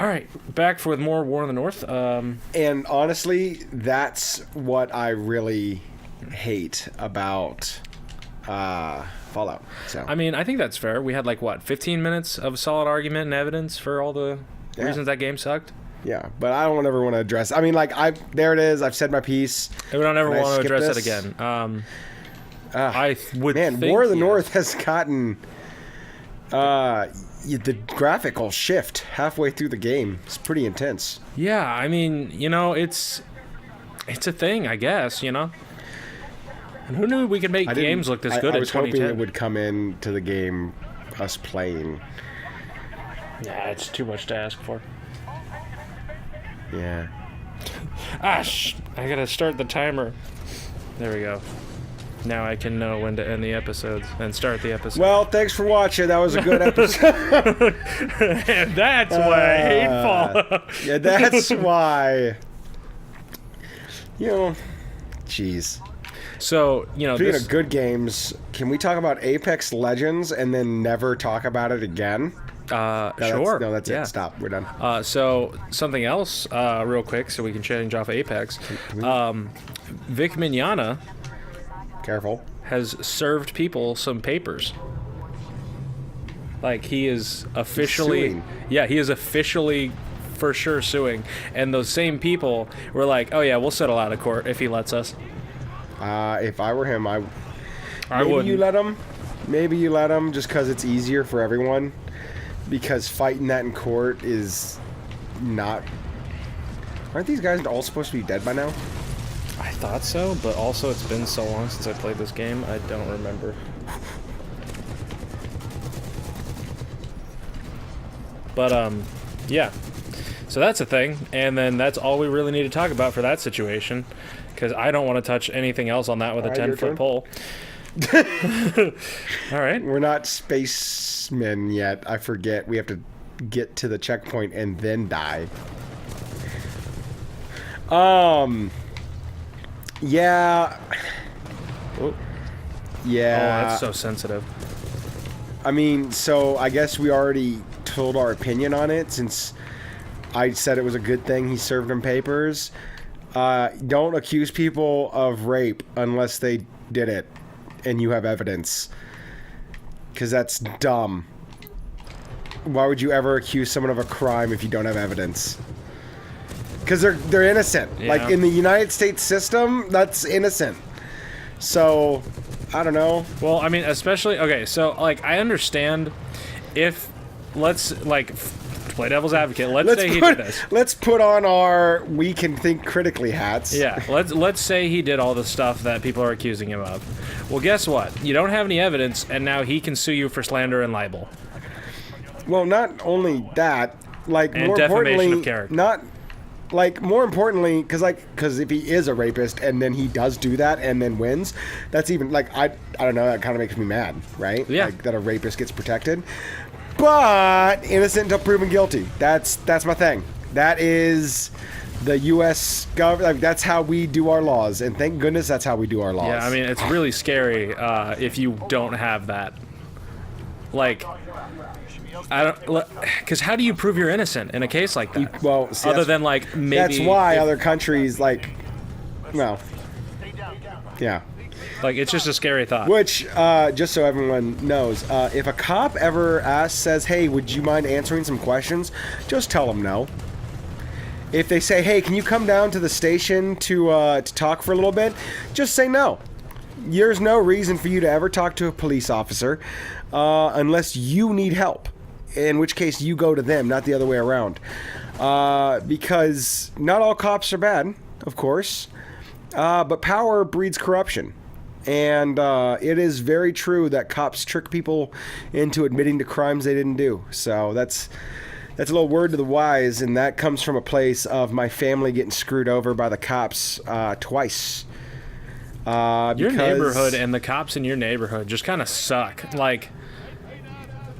All right, back with more War in the North. And honestly, that's what I really hate about Fallout. So I mean, I think that's fair. We had 15 minutes of solid argument and evidence for all the reasons that game sucked. Yeah, but I don't ever want to address. I mean, there it is. I've said my piece. We don't ever want to address it again. I would. Man, think, War of the North has gotten the graphical shift halfway through the game. It's pretty intense. Yeah, I mean, it's a thing, I guess. And who knew we could make games look this good? I was in 2010? hoping it would come into the game us playing. Yeah, it's too much to ask for. Yeah. I gotta start the timer. There we go. Now I can know when to end the episodes and start the episode. Well, thanks for watching. That was a good episode. And that's why hateful. Yeah, that's why. Jeez. So, Speaking of good games, can we talk about Apex Legends and then never talk about it again? Sure. That's it. Stop. We're done. So something else, real quick, so we can change off Apex. Vic Mignogna, careful, has served people some papers. He is officially, he is officially for sure suing. And those same people were like, "Oh yeah, we'll settle out of court if he lets us." If I were him, maybe wouldn't. Maybe you let him just because it's easier for everyone. Because fighting that in court is not... Aren't these guys all supposed to be dead by now? I thought so, but also it's been so long since I played this game, I don't remember. But, yeah. So that's a thing, and then that's all we really need to talk about for that situation, because I don't want to touch anything else on that with a 10-foot pole. All right. We're not spacemen yet. I forget. We have to get to the checkpoint and then die. Yeah. Oh. Yeah. Oh, that's so sensitive. I mean, so I guess we already told our opinion on it since I said it was a good thing he served him papers. Don't accuse people of rape unless they did it and you have evidence. Because that's dumb. Why would you ever accuse someone of a crime if you don't have evidence? Because they're innocent. Yeah. Like, in the United States system, that's innocent. So, I don't know. Well, I mean, especially... Okay, so, I understand if... Let's, play devil's advocate. Let's say he did this. Let's put on our we can think critically hats. Yeah, let's say he did all the stuff that people are accusing him of. Well, guess what? You don't have any evidence, and now he can sue you for slander and libel. Well, not only that, and more defamation importantly, of character. more importantly, because if he is a rapist and then he does do that and then wins, that's even I don't know. That kind of makes me mad, right? Yeah. That a rapist gets protected. But innocent until proven guilty. That's my thing. That is the U.S. government. That's how we do our laws, and thank goodness that's how we do our laws. Yeah, I mean, it's really scary if you don't have that. Because how do you prove you're innocent in a case like that? Other than maybe that's why other countries yeah. It's just a scary thought. Which, just so everyone knows, if a cop ever says, "Hey, would you mind answering some questions?" just tell them no. If they say, "Hey, can you come down to the station to talk for a little bit?" just say no. There's no reason for you to ever talk to a police officer unless you need help. In which case, you go to them, not the other way around. Because not all cops are bad, of course, but power breeds corruption. And it is very true that cops trick people into admitting to crimes they didn't do. So that's a little word to the wise, and that comes from a place of my family getting screwed over by the cops twice. Your neighborhood and the cops in your neighborhood just kind of suck.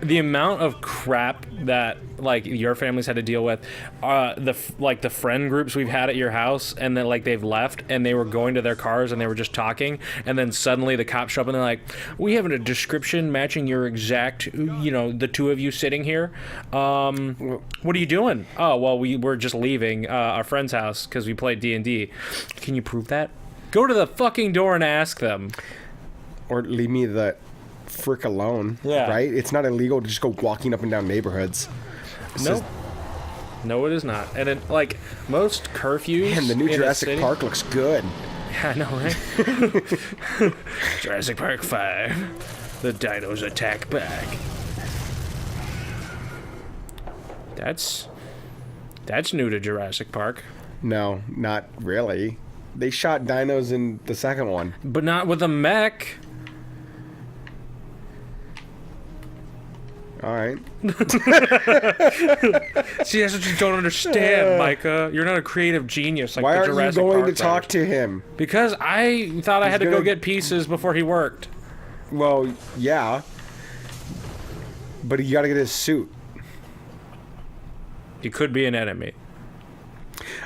the amount of crap that like your families had to deal with, the friend groups we've had at your house, and then like they've left and they were going to their cars and they were just talking, and then suddenly the cops show up and they're like, we have a description matching your exact, the two of you sitting here. What are you doing? Oh, well, we were just leaving our friend's house because we played D&D. Can you prove that? Go to the fucking door and ask them. Or leave me the frick alone. Yeah. Right? It's not illegal to just go walking up and down neighborhoods. No, it is not. And it, like most curfews. And the new in Jurassic Park looks good. Yeah, I know, right? Jurassic Park 5. The dinos attack back. That's new to Jurassic Park. No, not really. They shot dinos in the second one. But not with a mech. All right. See, that's what you don't understand, Micah. You're not a creative genius like Why the aren't Jurassic you going Park to talk writers. to him? Because I thought I had to go get pieces before he worked. Well, yeah. But you got to get his suit. He could be an enemy.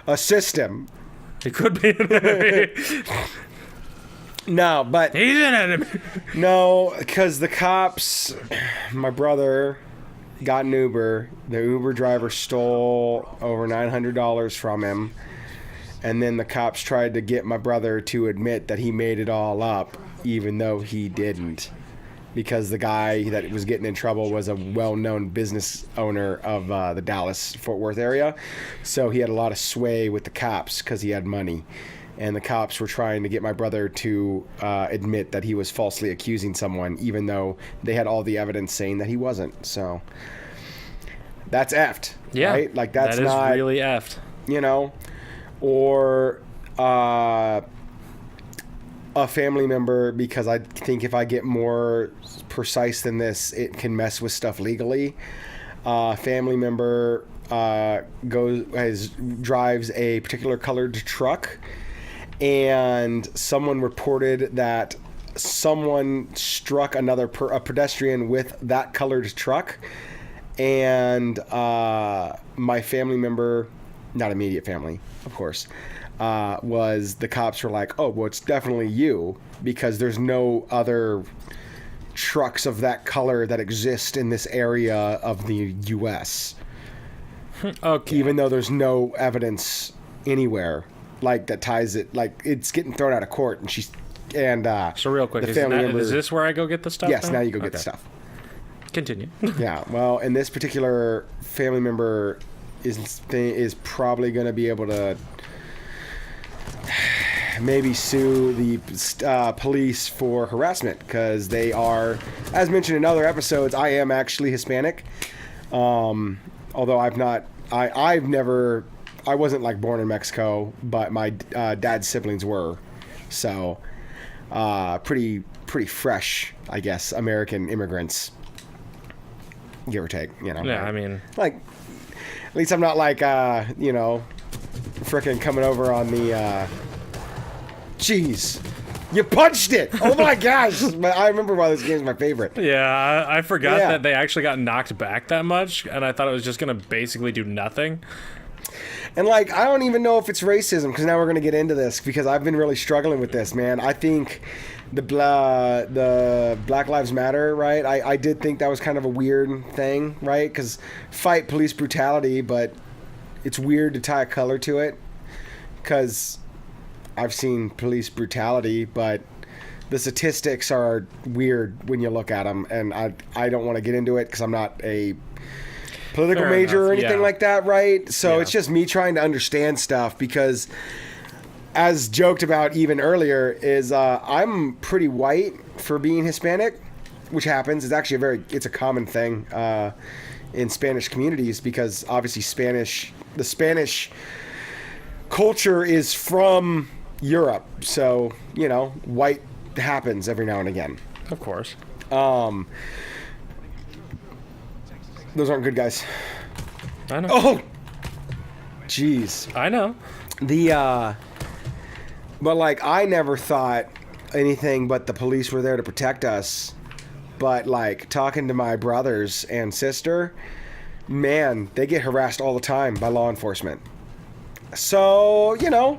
Assist him. He could be an enemy. No, but... He's an enemy. No, because the cops... My brother got an Uber. The Uber driver stole over $900 from him. And then the cops tried to get my brother to admit that he made it all up, even though he didn't. Because the guy that was getting in trouble was a well-known business owner of the Dallas-Fort Worth area. So he had a lot of sway with the cops because he had money. And the cops were trying to get my brother to admit that he was falsely accusing someone, even though they had all the evidence saying that he wasn't. So that's effed. Yeah. Right? Like, that's that is not... really effed. Or... a family member, because I think if I get more precise than this, it can mess with stuff legally. Family member drives a particular colored truck, and someone reported that someone struck a pedestrian with that colored truck, and my family member, not immediate family, of course, was the cops were like, oh, well, it's definitely you, because there's no other trucks of that color that exist in this area of the U.S. Okay. Even though there's no evidence anywhere like that ties it, like it's getting thrown out of court, and so real quick, is this where I go get the stuff? Yes, now you go get the stuff. Continue. Yeah, well, and this particular family member is probably going to be able to maybe sue the police for harassment, because they are, as mentioned in other episodes, I am actually Hispanic. Although I wasn't like born in Mexico, but my dad's siblings were. So pretty fresh, I guess, American immigrants, give or take, Yeah, I mean, like, at least I'm not like frickin' coming over on the jeez, you punched it. Oh my gosh. I remember why this game's my favorite. Yeah, I forgot that they actually got knocked back that much, and I thought it was just gonna basically do nothing. And like, I don't even know if it's racism, because now we're gonna get into this, because I've been really struggling with this, man. I think the Black Lives Matter, right? I did think that was kind of a weird thing, right? Because fight police brutality, but it's weird to tie a color to it, because I've seen police brutality, but the statistics are weird when you look at them, and I don't want to get into it because I'm not a political major or anything like that, right? So it's just me trying to understand stuff, because as joked about even earlier is I'm pretty white for being Hispanic, which happens. It's actually it's a common thing in Spanish communities, because obviously the Spanish culture is from Europe, so white happens every now and again. Of course. Those aren't good guys. I know. Oh, jeez. I know. But like, I never thought anything but the police were there to protect us but like talking to my brothers and sister, man, they get harassed all the time by law enforcement. So, you know,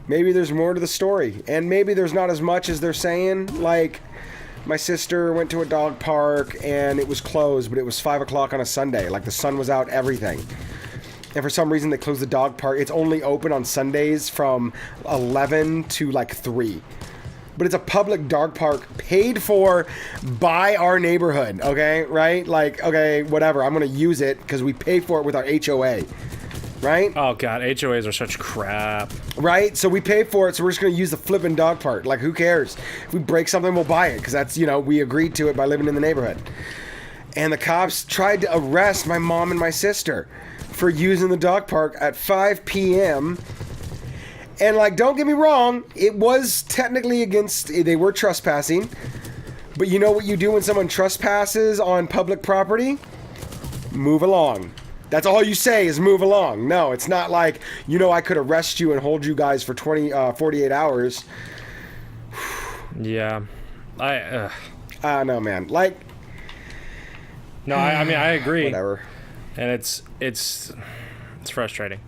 maybe there's more to the story, and maybe there's not as much as they're saying. Like, my sister went to a dog park and it was closed, but it was 5 o'clock on a Sunday. Like, the sun was out, everything. And for some reason, they closed the dog park. It's only open on Sundays from 11 to like 3. But it's a public dog park paid for by our neighborhood, okay? Right? Like, okay, whatever. I'm going to use it because we pay for it with our HOA. Right? Oh, God. HOAs are such crap. Right? So we pay for it, so we're just going to use the flipping dog park. Like, who cares? If we break something, we'll buy it, because that's, you know, we agreed to it by living in the neighborhood. And the cops tried to arrest my mom and my sister for using the dog park at 5 p.m. And, like, don't get me wrong, it was technically against, they were trespassing. But you know what you do when someone trespasses on public property? Move along. That's all you say is move along. No, it's not like, you know, I could arrest you and hold you guys for 48 hours. Yeah. I don't know, man. Like... No, I mean, I agree. Whatever. And it's frustrating.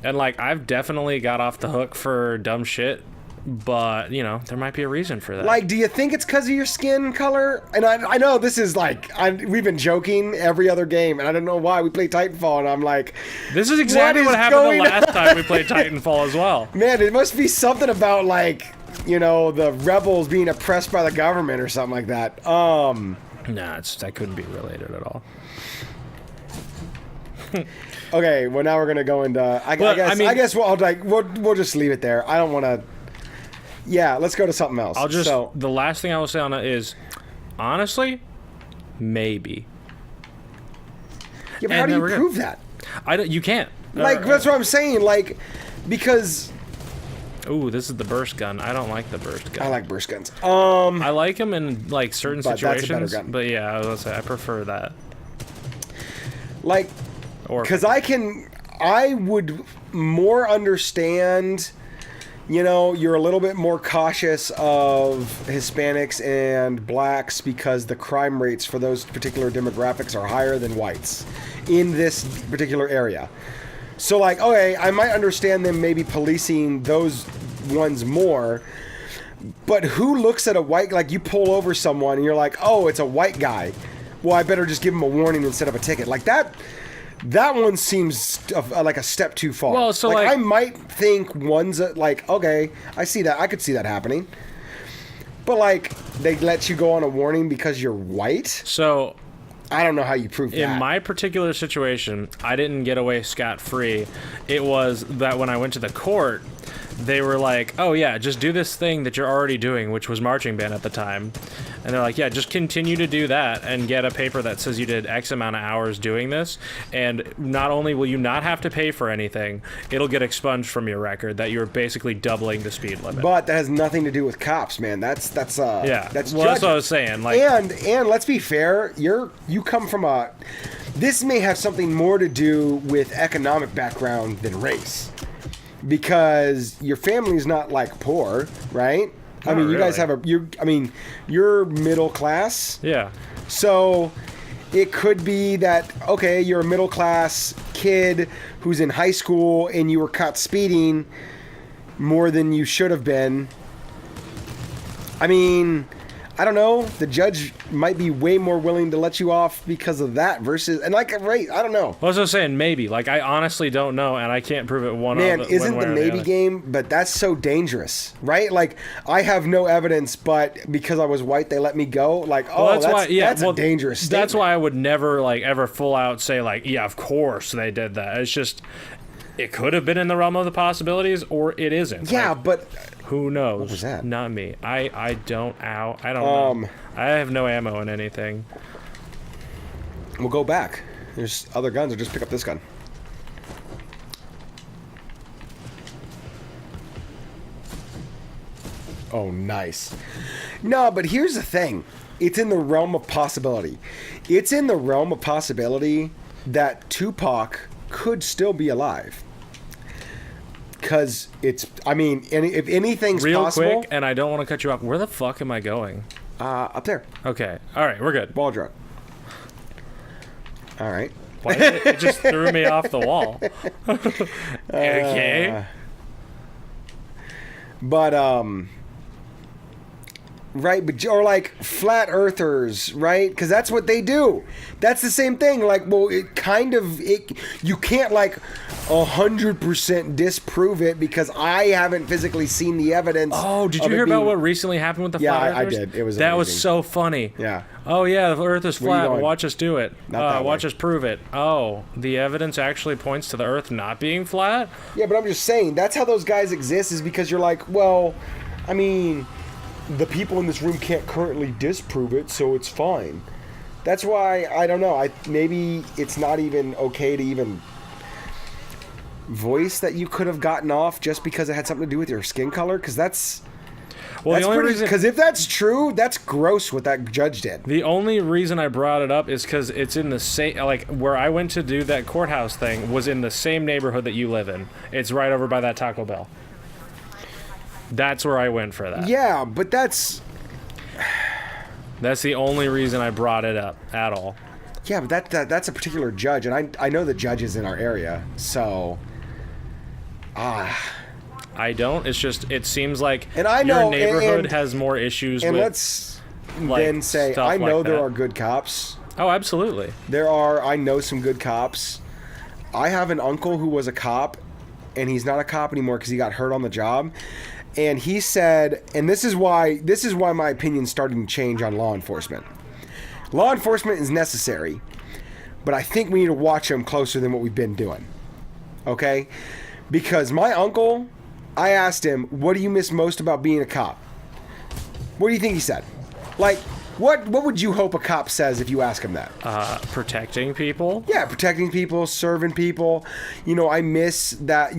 And, like, I've definitely got off the hook for dumb shit. But, you know, there might be a reason for that. Like, do you think it's because of your skin color? And I know this is like, we've been joking every other game, and I don't know why. We play Titanfall, and I'm like... This is exactly what happened the last time we played Titanfall as well. Man, it must be something about, like, you know, the rebels being oppressed by the government or something like that. Nah, that couldn't be related at all. Okay, well, now we're going to go into... I guess we'll just leave it there. I don't want to... Yeah, let's go to something else. The last thing I will say on it is, honestly, maybe. Yeah, but how do you prove that? You can't. Like, that's what I'm saying. Like, because... Ooh, this is the burst gun. I don't like the burst gun. I like burst guns. I like them in, like, certain situations. That's a better gun. But yeah, I was gonna say, I prefer that. Like, because I would more understand... You know, you're a little bit more cautious of Hispanics and blacks because the crime rates for those particular demographics are higher than whites in this particular area. So, like, okay, I might understand them maybe policing those ones more, but who looks at a white, like, you pull over someone and you're like, oh, it's a white guy. Well, I better just give him a warning instead of a ticket. Like, that one seems like a step too far. Well, so like I might think one's like, okay, I see that. I could see that happening. But like, they let you go on a warning because you're white? So... I don't know how you prove that. In my particular situation, I didn't get away scot-free. It was that when I went to the court, they were like, oh yeah, just do this thing that you're already doing, which was marching band at the time. And they're like, yeah, just continue to do that and get a paper that says you did X amount of hours doing this. And not only will you not have to pay for anything, it'll get expunged from your record that you're basically doubling the speed limit. But that has nothing to do with cops, man. That's that's judging. What I was saying. Like, and let's be fair, you come from this may have something more to do with economic background than race. Because your family's not like poor, right? I mean, you guys have you're middle class. Yeah. So it could be that, okay, you're a middle class kid who's in high school and you were caught speeding more than you should have been. I mean, I don't know. The judge might be way more willing to let you off because of that versus, and like, right, I don't know. Well, I was saying maybe. Like, I honestly don't know, and I can't prove it Man, isn't the maybe game, but that's so dangerous, right? Like, I have no evidence, but because I was white, they let me go. Like, that's a dangerous statement. That's why I would never, like, ever full out say, like, yeah, of course they did that. It's just, it could have been in the realm of the possibilities, or it isn't. Yeah, like, but... Who knows? What was that? Not me. I don't know. I have no ammo in anything. We'll go back. There's other guns, or just pick up this gun. Oh, nice. No, but here's the thing. It's in the realm of possibility. It's in the realm of possibility that Tupac could still be alive. Because it's, I mean, if anything's Real possible... quick, and I don't want to cut you off. Where the fuck am I going? Up there. Okay. All right, we're good. Ball drug. All right. Why it just threw me off the wall. Okay. But, right, but, or like flat earthers, right? Because that's what they do. That's the same thing. Like, well, you can't like 100% disprove it because I haven't physically seen the evidence. Oh, did you hear about what recently happened with the flat earthers? Yeah, I did. It was that amazing. was so funny. Yeah. Oh yeah, the Earth is flat. Watch us do it. Watch us prove it. Oh, the evidence actually points to the Earth not being flat. Yeah, but I'm just saying that's how those guys exist. Is because you're like, well, I mean, the people in this room can't currently disprove it, so it's fine. That's why I don't know. Maybe it's not even okay to even voice that you could have gotten off just because it had something to do with your skin color, because that's. Well, the only reason, because if that's true, that's gross what that judge did. The only reason I brought it up is because it's in the same, like where I went to do that courthouse thing was in the same neighborhood that you live in. It's right over by that Taco Bell. That's where I went for that. Yeah, but that's the only reason I brought it up at all. Yeah, but that's a particular judge, and I know the judges in our area, so I don't. It's just it seems like and I know, your neighborhood has more issues. And with, let's like, then say I know there are good cops. Oh, absolutely. I know some good cops. I have an uncle who was a cop, and he's not a cop anymore because he got hurt on the job. And he said, and this is why my opinion's starting to change on law enforcement. Law enforcement is necessary, but I think we need to watch them closer than what we've been doing. Okay? Because my uncle, I asked him, what do you miss most about being a cop? What do you think he said? Like, what would you hope a cop says if you ask him that? Protecting people? Yeah, protecting people, serving people. You know, I miss that,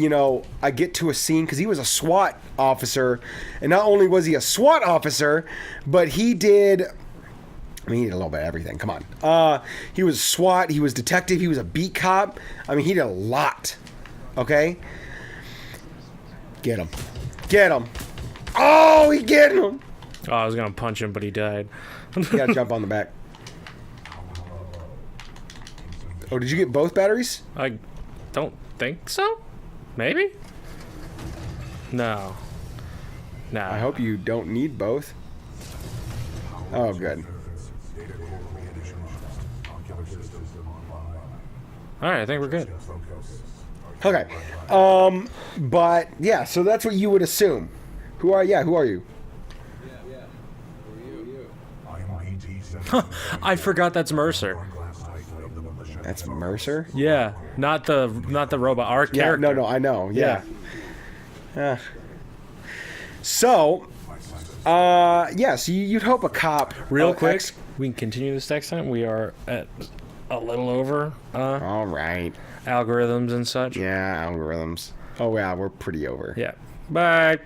I get to a scene because he was a SWAT officer. And not only was he a SWAT officer, but he did a little bit of everything. Come on. He was SWAT. He was detective. He was a beat cop. I mean, he did a lot. Okay? Get him. Get him. Oh, he getting him. Oh, I was going to punch him, but he died. You got to jump on the back. Oh, did you get both batteries? I don't think so. Maybe? No. I hope you don't need both. Oh, good. Alright, I think we're good. Okay. But, yeah, so that's what you would assume. Who are you? I forgot that's Mercer. That's Mercer? Yeah, not the robot. Our character. No, I know. Yeah. So, so you'd hope a cop. Real quick, we can continue this next time. We are at a little over. All right. Algorithms and such. Yeah, algorithms. Oh yeah, we're pretty over. Yeah. Bye.